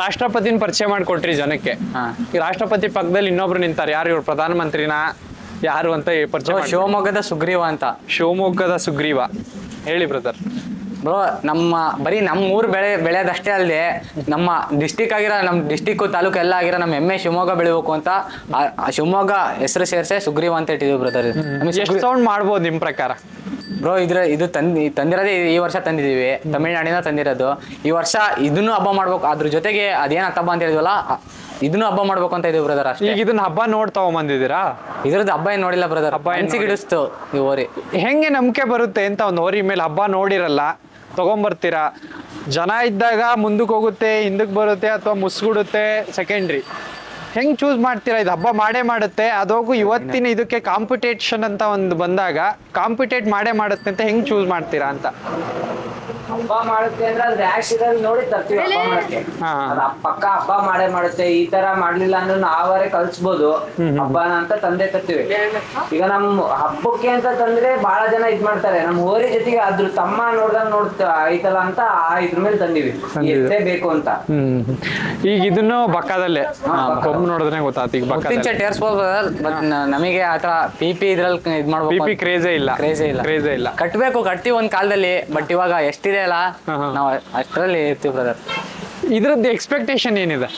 ರಾಷ್ಟ್ರಪತಿನ ಪರಿಚಯ ಮಾಡಿಕೊಟ್ರಿ ಜನಕ್ಕೆ. ಈ ರಾಷ್ಟ್ರಪತಿ ಪಕ್ಕದಲ್ಲಿ ಇನ್ನೊಬ್ರು ನಿಂತಾರೆ, ಯಾರು ಇವ್ರು ಪ್ರಧಾನಮಂತ್ರಿನ ಯಾರು ಅಂತ ಪರಿಚಯ. ಶಿವಮೊಗ್ಗದ ಸುಗ್ರೀವ ಅಂತ. ಶಿವಮೊಗ್ಗದ ಸುಗ್ರೀವ, ಹೇಳಿ ಬ್ರದರ್. ಬ್ರೋ ಬರೀ ನಮ್ಮ ಊರು ಬೆಳೆಯೋದಷ್ಟೇ ಅಲ್ಲದೆ ನಮ್ಮ ಡಿಸ್ಟಿಕ್ ಆಗಿರೋ ನಮ್ಮ ಡಿಸ್ಟಿಕ್ ತಾಲೂಕು ಎಲ್ಲ ಆಗಿರೋ ನಮ್ಮ ಹೆಮ್ಮೆ ಶಿವಮೊಗ್ಗ ಬೆಳಿಬೇಕು ಅಂತ ಶಿವಮೊಗ್ಗ ಹೆಸರು ಸೇರಿಸೆ ಸುಗ್ರೀವ ಅಂತ ಇಟ್ಟಿದ್ದೀವಿ ಬ್ರದರ್. ಎಷ್ಟು ಸೌಂಡ್ ಮಾಡ್ಬೋದು ನಿಮ್ಮ ಪ್ರಕಾರ ಬ್ರೋ? ಇದು ತಂದಿರೋದೇ ಈ ವರ್ಷ ತಂದಿದ್ದೀವಿ, ತಮಿಳ್ನಾಡಿನ ತಂದಿರೋದು. ಈ ವರ್ಷ ಇದನ್ನು ಹಬ್ಬ ಮಾಡ್ಬೇಕು, ಅದ್ರ ಜೊತೆಗೆ ಅದೇನು ಹಬ್ಬ ಅಂತ ಹೇಳಿದ್ವಲ್ಲ ಇದನ್ನು ಹಬ್ಬ ಮಾಡ್ಬೇಕು ಅಂತ ಇದೀವಿ ಬ್ರದರ್ ಅಷ್ಟೇ. ಈಗ ಇದನ್ನ ಹಬ್ಬ ತಗೊಂಬಂದಿದ್ದೀರಾ? ಇದ್ರದ್ದು ಹಬ್ಬ ಏನು ನೋಡಿಲ್ಲ ಬ್ರದರ್. ಹಬ್ಬ ಅನ್ಸಿಗಿಡಿಸ್ತು ಈ ಹೋರಿ. ಹೆಂಗೆ ನಂಬಿಕೆ ಬರುತ್ತೆ ಅಂತ ಒಂದು ಹೋರಿ ಮೇಲೆ ಹಬ್ಬ ನೋಡಿರಲ್ಲ ತಗೊಂಬರ್ತೀರಾ? ಜನ ಇದ್ದಾಗ ಮುಂದಕ್ಕೆ ಹೋಗುತ್ತೆ, ಹಿಂದಕ್ಕೆ ಬರುತ್ತೆ, ಅಥವಾ ಮುಸ್ಗುಡುತ್ತೆ, ಸೆಕೆಂಡ್ರಿ. ಹೆಂಗೆ ಚೂಸ್ ಮಾಡ್ತೀರಾ? ಇದು ಹಬ್ಬ ಮಾಡೇ ಮಾಡುತ್ತೆ, ಅದೋಗು ಇವತ್ತಿನ ಇದಕ್ಕೆ ಕಾಂಪಿಟೇಷನ್ ಅಂತ ಒಂದು ಬಂದಾಗ ಕಾಂಪಿಟೇಟ್ ಮಾಡೇ ಮಾಡುತ್ತೆ ಅಂತ ಹೆಂಗೆ ಚೂಸ್ ಮಾಡ್ತೀರಾ ಅಂತ? ಹಬ್ಬ ಮಾಡುತ್ತೆ ಅಂದ್ರೆ ಅದ್ ರ್ಯಾಶ್ ಇರೋದು ನೋಡಿ ತರ್ತೀವಿ ಹಬ್ಬ ಮಾಡಕ್ಕೆ. ಪಕ್ಕ ಹಬ್ಬ ಮಾಡೇ ಮಾಡುತ್ತೆ, ಈ ತರ ಮಾಡ್ಲಿಲ್ಲ ಅಂದ್ರೆ ನಾವೇ ಕಲ್ಸ್ಬೋದು ಹಬ್ಬನ ಅಂತ ತಂದೆ ತರ್ತೀವಿ. ಈಗ ನಮ್ ಹಬ್ಬಕ್ಕೆ ಅಂತ ತಂದ್ರೆ ಬಹಳ ಜನ ಇದ್ ಮಾಡ್ತಾರೆ, ನಮ್ ಹೋರಿ ಜೊತೆಗೆ ಅದ್ರ ತಮ್ಮ ನೋಡ್ತಾ ಐತಲ್ಲ ಅಂತ ಇದ್ರ ಮೇಲೆ ತಂದಿವಿ, ಎಷ್ಟೇ ಬೇಕು ಅಂತ. ಈಗ ಇದನ್ನು ಬಕ್ಕದಲ್ಲೇ ಕೊಂಬು ನೋಡಿದ್ರೆ ಗೊತ್ತಾಗ್ತಿ. ಈಗ ನಮಗೆ ಆತರ ಪಿಪಿ ಇದ್ರಲ್ಲಿ ಇದ್ ಮಾಡ್ಬೇಕು, ಕ್ರೇಜೇ ಇಲ್ಲ. ಕಟ್ತೀವಿ ಒಂದ್ ಕಾಲದಲ್ಲಿ, ಬಟ್ ಇವಾಗ ಎಷ್ಟಿದೆ ಅಲ್ಲ ನಾವು ಅಷ್ಟರಲ್ಲಿ ಇರ್ತೀವಿ ಬ್ರದರ್. ಇದ್ರದ್ದು ಎಕ್ಸ್ಪೆಕ್ಟೇಷನ್ ಏನಿದೆ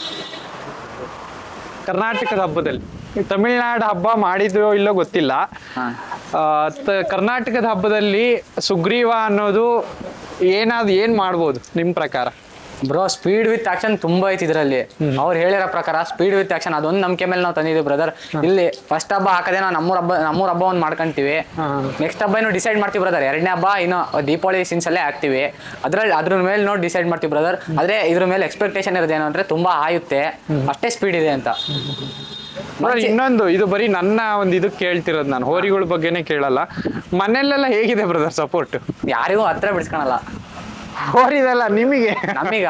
ಕರ್ನಾಟಕದ ಹಬ್ಬದಲ್ಲಿ? ತಮಿಳ್ನಾಡು ಹಬ್ಬ ಮಾಡಿದ್ರೋ ಇಲ್ಲೋ ಗೊತ್ತಿಲ್ಲ, ಕರ್ನಾಟಕದ ಹಬ್ಬದಲ್ಲಿ ಸುಗ್ರೀವ ಅನ್ನೋದು ಏನ್ ಮಾಡ್ಬೋದು ನಿಮ್ ಪ್ರಕಾರ? ಬ್ರೋ ಸ್ಪೀಡ್ ವಿತ್ ಆಕ್ಷನ್ ತುಂಬಾ ಐತಿ ಇದ್ರಲ್ಲಿ. ಅವ್ರು ಹೇಳಿರೋ ಪ್ರಕಾರ ಸ್ಪೀಡ್ ವಿತ್ ಆಕ್ಷನ್ ಅದೊಂದು ನಂಬಿಕೆ ಮೇಲೆ ನಾವು ತಂದಿದ್ದೀವಿ ಬ್ರದರ್. ಇಲ್ಲಿ ಫಸ್ಟ್ ಹಬ್ಬ ಹಾಕದೆ ನಾವು ನಮ್ಮೂರ ಹಬ್ಬ ಒಂದು ಮಾಡ್ಕೊಂತೀವಿ, ನೆಕ್ಸ್ಟ್ ಹಬ್ಬ ಏನು ಡಿಸೈಡ್ ಮಾಡ್ತೀವಿ ಬ್ರದರ್. ಎರಡನೇ ಹಬ್ಬ ಇನ್ನು ದೀಪಾವಳಿ ಸೀನ್ಸಲ್ಲೇ ಹಾಕ್ತಿವಿ, ಅದ್ರ ಮೇಲೆ ನೋಡಿ ಡಿಸೈಡ್ ಮಾಡ್ತೀವಿ ಬ್ರದರ್. ಆದ್ರೆ ಇದ್ರ ಮೇಲೆ ಎಕ್ಸ್ಪೆಕ್ಟೇಷನ್ ಇರೋದೇನು ಅಂದ್ರೆ ತುಂಬಾ ಆಯುತ್ತೆ, ಅಷ್ಟೇ ಸ್ಪೀಡ್ ಇದೆ ಅಂತ. ಇನ್ನೊಂದು, ಇದು ಬರೀ ನನ್ನ ಒಂದು ಇದಕ್ಕೆ ಕೇಳ್ತಿರೋದು, ನಾನು ಹೋರಿಗಳ ಬಗ್ಗೆನೇ ಕೇಳಲ್ಲ. ಮನೆಯಲ್ಲೆಲ್ಲ ಹೇಗಿದೆ ಬ್ರದರ್ ಸಪೋರ್ಟ್? ಯಾರಿಗೂ ಹತ್ರ ಬಿಡಿಸ್ಕೊಳಲ್ಲ ಹೋರಿದಲ್ಲ ನಿಮಗೆ. ನಮೀಗ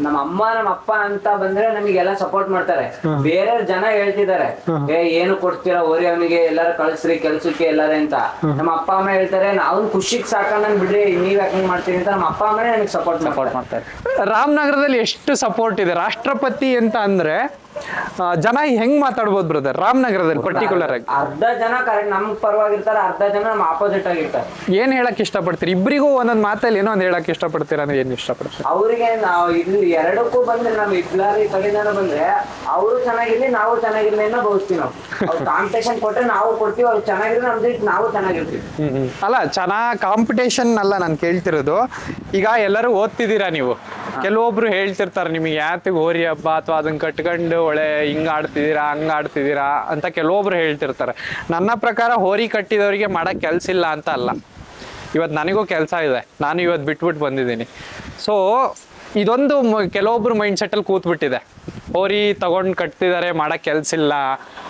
ನಮ್ಮ ಅಮ್ಮ ನಮ್ಮ ಅಪ್ಪ ಅಂತ ಬಂದ್ರೆ ನಮಗೆಲ್ಲ ಸಪೋರ್ಟ್ ಮಾಡ್ತಾರೆ. ಬೇರೆ ಜನ ಹೇಳ್ತಿದ್ದಾರೆ, ಏನು ಕೊಡ್ತೀರಾ ಹೋರಿ ಅವನಿಗೆ, ಎಲ್ಲಾರು ಕಳ್ಸ್ರಿ ಕೆಲ್ಸಕ್ಕೆ ಎಲ್ಲಾರೆ ಅಂತ. ನಮ್ಮ ಅಪ್ಪ ಅಮ್ಮ ಹೇಳ್ತಾರೆ, ನಾವು ಖುಷಿಗೆ ಸಾಕಂಡ್ ಬಿಡ್ರಿ, ನೀವ್ ಯಾಕೆ ಮಾಡ್ತೀವಿ ಅಂತ ನಮ್ಮ ಅಪ್ಪ ಅಮ್ಮನೇ ನನಗೆ ಸಪೋರ್ಟ್ ಮಾಡ್ತಾರೆ. ರಾಮನಗರದಲ್ಲಿ ಎಷ್ಟು ಸಪೋರ್ಟ್ ಇದೆ? ರಾಷ್ಟ್ರಪತಿ ಅಂತ ಅಂದ್ರೆ ಜನ ಹೆಂಗ್ ಮಾತಾಡ್ಬೋದು ಬ್ರದರ್ ರಾಮನಗರದಲ್ಲಿ ಪರ್ಟಿಕ್ಯುಲರ್ ಆಗಿ? ಅರ್ಧ ಜನ ಕರೆಕ್ಟ್ ನಮ್ ಪರವಾಗಿರ್ತಾರೆ, ಅರ್ಧ ಜನ ನಮ್ಮ ಆಪೋಸಿಟ್ ಆಗಿರ್ತಾರೆ. ಏನ್ ಹೇಳಕ್ ಇಷ್ಟಪಡ್ತೀರಿ? ಇಬ್ಬರಿಗೂ ಒಂದೊಂದ್ ಮಾತಲ್ಲಿ ಏನೋ ಒಂದ್ ಹೇಳಕ್ ಇಷ್ಟಪಡ್ತೀರಾ ಅಂದ್ರೆ ಏನ್ ಇಷ್ಟಪಡ್ತೀರಿ? ಅವ್ರಿಗೆ ನಾವು ಇಲ್ಲಿ ಎರಡಕ್ಕೂ ಬಂದ್ರೆ ನಮ್ ಇಬ್ಲಾರಿ ಕಡೆಯಿಂದ ಬಂದ್ರೆ ಅವರು ಚೆನ್ನಾಗಿರ್ಲಿ ನಾವು ಚೆನ್ನಾಗಿರ್ಲಿ ಅನ್ನೋ ಬಯಸ್ತೀವಿ. ನಾವು ಕಾಂಪಿಟೇಷನ್ ಕೊಟ್ರೆ ನಾವು ಕೊಡ್ತೀವಿ, ಅವ್ರು ಚೆನ್ನಾಗಿರ್ಲಿ ನಮ್ದು ನಾವು ಚೆನ್ನಾಗಿರ್ತೀವಿ. ಅಲ್ಲ ಕಾಂಪಿಟೇಷನ್ ಅಲ್ಲ ನಾನು ಕೇಳ್ತಿರೋದು. ಈಗ ಎಲ್ಲರೂ ಓದ್ತಿದ್ದೀರಾ ನೀವು, ಕೆಲವೊಬ್ರು ಹೇಳ್ತಿರ್ತಾರೆ ನಿಮಗೆ ಯಾತಿಗೆ ಹೋರಿ ಹಬ್ಬ ಅಥವಾ ಅದನ್ನ ಕಟ್ಕೊಂಡು ಒಳ್ಳೆ ಹಿಂಗ ಆಡ್ತಿದ್ದೀರಾ ಹಂಗ ಆಡ್ತಿದ್ದೀರಾ ಅಂತ ಕೆಲವೊಬ್ರು ಹೇಳ್ತಿರ್ತಾರೆ. ನನ್ನ ಪ್ರಕಾರ ಹೋರಿ ಕಟ್ಟಿದವರಿಗೆ ಮಾಡಕ್ ಕೆಲ್ಸ ಇಲ್ಲ ಅಂತ ಅಲ್ಲ. ಇವತ್ತು ನನಗೂ ಕೆಲಸ ಇದೆ, ನಾನು ಇವತ್ತು ಬಿಟ್ಬಿಟ್ಟು ಬಂದಿದ್ದೀನಿ. ಸೊ ಇದೊಂದು ಕೆಲವೊಬ್ರು ಮೈಂಡ್ ಸೆಟ್ ಅಲ್ಲಿ ಕೂತ್ಬಿಟ್ಟಿದೆ, ಹೋರಿ ತಗೊಂಡ್ ಕಟ್ತಿದ್ದಾರೆ ಮಾಡಕ್ ಕೆಲ್ಸ ಇಲ್ಲ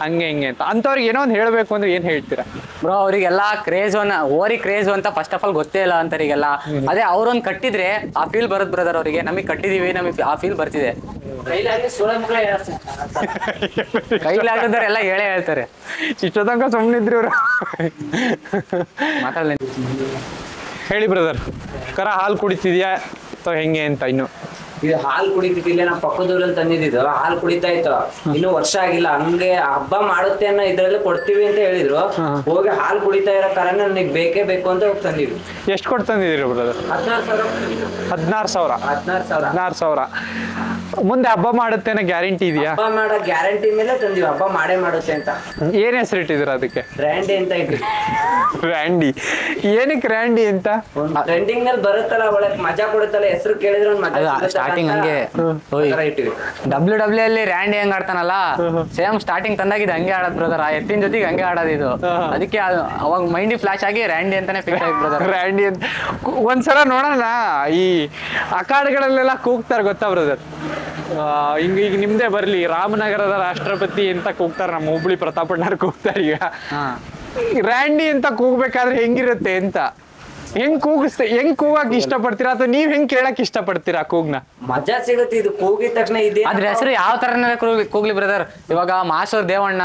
ಹಂಗೆ ಹಿಂಗೆ ಅಂತ. ಅಂತವ್ರಿಗೆ ಏನೋ ಒಂದು ಹೇಳ್ಬೇಕು ಅಂದ್ರೆ ಏನ್ ಹೇಳ್ತೀರಾ ಬ್ರೋ? ಅವರಿಗೆಲ್ಲ ಹೋರಿ ಕ್ರೇಜ್ ಅಂತ ಫಸ್ಟ್ ಆಫ್ ಆಲ್ ಗೊತ್ತೇ ಇಲ್ಲ ಅಂತವರಿಗೆಲ್ಲ. ಅದೇ ಅವ್ರೊಂದ್ ಕಟ್ಟಿದ್ರೆ ಆ ಫೀಲ್ ಬರುತ್ತೆ ಬ್ರದರ್ ಅವ್ರಿಗೆ. ನಮಗೆ ಕಟ್ಟಿದೀವಿ, ನಮಗೆ ಆ ಫೀಲ್ ಬರ್ತಿದೆ. ಕೈಲಾಗದವ್ರು ಎಲ್ಲ ಹೇಳೇ ಹೇಳ್ತಾರೆ. ಇಷ್ಟೊತ್ತಂಕ ಸುಮ್ಮನಿದ್ರಿ ಇವ್ರು. ಮಾತಾಡಲಿ ಹೇಳಿ ಬ್ರದರ್, ಕರ ಹಾಲು ಕುಡಿತಿದ್ಯಾ ಅಥವಾ ಹೆಂಗೆ ಅಂತ? ಇನ್ನು ಇದು ಹಾಲು ಕುಡಿತಿದ್ದಿಲ್ಲ, ನಮ್ಮ ಪಕ್ಕದೂರಲ್ಲಿ ತಂದಿದ್ದು ಹಾಲು ಕುಡಿತಾ ಇತ್ತು, ಇನ್ನು ವರ್ಷ ಆಗಿಲ್ಲ. ಹಂಗೆ ಹಬ್ಬ ಮಾಡುತ್ತೆ ಅನ್ನೋ ಇದ್ರಲ್ಲಿ ಕೊಡ್ತೀವಿ ಅಂತ ಹೇಳಿದ್ರು. ಹೋಗಿ ಹಾಲು ಕುಡಿತಾ ಇರೋ ಕಾರಣ ನನಗೆ ಬೇಕೇ ಬೇಕು ಅಂತ ಹೋಗಿ ತಂದಿದ್ವಿ. ಎಷ್ಟು ಕೊಟ್ಟು ತಂದಿದ್ದೀರಿ ಬ್ರದರ್? 16,000. ಮುಂದೆ ಹಬ್ಬ ಮಾಡುತ್ತೆ ಅನ್ನೋ ಗ್ಯಾರಂಟಿ ಇದೆಯಾ? ಹಬ್ಬ ಮಾಡೋ ಗ್ಯಾರಂಟಿ ಮೇಲೆ ತಂದಿವಿ, ಹಬ್ಬ ಮಾಡೇ ಮಾಡುತ್ತೆ ಅಂತ. ಏನ್ ಹೆಸರು ಇಟ್ಟಿದ್ದೀರಾ ಅದಕ್ಕೆ? ರ್ಯಾಂಡಿ ಅಂತ ಇದ್ವಿ. ರ್ಯಾಂಡಿ ಏನಕ್ಕೆ ರ್ಯಾಂಡಿ ಅಂತ? ಟ್ರೆಂಡಿಂಗ್ ನಲ್ಲಿ ಬರುತ್ತಲ್ಲ, ಒಳಗೆ ಮಜಾ ಕೊಡುತ್ತಲ್ಲ, ಹೆಸರು ಕೇಳಿದ್ರೆ ಒಂದು ಮಜಾ ಸ್ಟಾರ್ಟಿಂಗ್ ಹಂಗೆ ಇಟ್ಟಿವಿ. WWE ಅಲ್ಲಿ ರ್ಯಾಂಡಿ ಹೆಂಗ್ ಆಡ್ತಾನಲ್ಲ, ಸೇಮ್ ಸ್ಟಾರ್ಟಿಂಗ್ ತಂದಾಗಿದ್ದು ಹಂಗೆ ಆಡೋದ್ ಬ್ರದರ್. ಆ ಎತ್ತಿನ ಜೊತೆಗೆ ಹಂಗೆ ಆಡೋದು ಇದು. ಅದಕ್ಕೆ ಅವಾಗ ಮೈಂಡಿ ಫ್ಲಾಶ್ ಆಗಿ ರ್ಯಾಂಡಿ ಅಂತಾನೆ ಫಿಕ್ಸ್ ಆಗಿ ಬ್ರದರ್. ರ್ಯಾಂಡಿ ಅಂತ ಒಂದ್ಸಲ ನೋಡೋಣ. ಈ ಅಖಾಡಗಳಲ್ಲೆಲ್ಲ ಕೂಗ್ತಾರೆ ಗೊತ್ತಾ ಬ್ರದರ್? ಈಗ ನಿಮ್ದೇ ಬರ್ಲಿ, ರಾಮನಗರದ ರಾಷ್ಟ್ರಪತಿ ಅಂತ ಕೂಗ್ತಾರೆ, ನಮ್ಮ ಹುಬ್ಳಿ ಪ್ರತಾಪಣ್ಣರು ಕೂಗ್ತಾರೆ. ಈಗ ರ್ಯಾಂಡಿ ಅಂತ ಕೂಗ್ಬೇಕಾದ್ರೆ ಹೆಂಗಿರುತ್ತೆ ಅಂತ? ಹೆಂಗ್ ಕೂಗಕ್ ಇಷ್ಟಪಡ್ತೀರಾ ಅಥವಾ ನೀವ್ ಹೆಂಗ್ ಕೇಳಕ್ ಇಷ್ಟಪಡ್ತೀರಾ ಕೂಗ್ನ? ಮಜಾ ಸಿಗುತ್ತೆ ಇದು ಕೂಗಿದ ತಕ್ಷಣ ಇದೆ. ಅದ್ರ ಹೆಸರು ಯಾವ ತರ ಕೂಗ್ಲಿ ಬ್ರದರ್, ಇವಾಗ ಮಾಸೂರ್ ದೇವಣ್ಣ,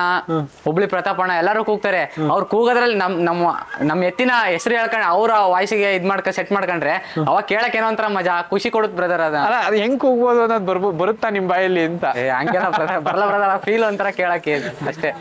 ಹುಬ್ಳಿ ಪ್ರತಾಪಣ್ಣ ಎಲ್ಲರೂ ಕೂಗ್ತಾರೆ. ಅವ್ರು ಕೂಗೋದ್ರಲ್ಲಿ ನಮ್ಮ ಎತ್ತಿನ ಹೆಸರು ಹೇಳ್ಕೊಂಡ್ ಅವ್ರ ವಾಯ್ಸಿಗೆ ಸೆಟ್ ಮಾಡ್ಕೊಂಡ್ರೆ ಅವಾಗ ಕೇಳಕ್ ಏನೋ ಒಂಥರ ಮಜಾ ಖುಷಿ ಕೊಡುತ್ತೆ ಬ್ರದರ್. ಅದು ಹೆಂಗ್ ಕೂಗ್ಬೋದು ಅನ್ನೋದು ಬರುತ್ತಾ ನಿಮ್ ಬಾಯಲ್ಲಿ ಅಂತ? ಹಂಗೆಲ್ಲ ಬರಲ್ಲ ಬ್ರದರ್, ಫೀಲ್ ಒಂಥರ ಕೇಳಕ್ಕೆ ಅಷ್ಟೇ.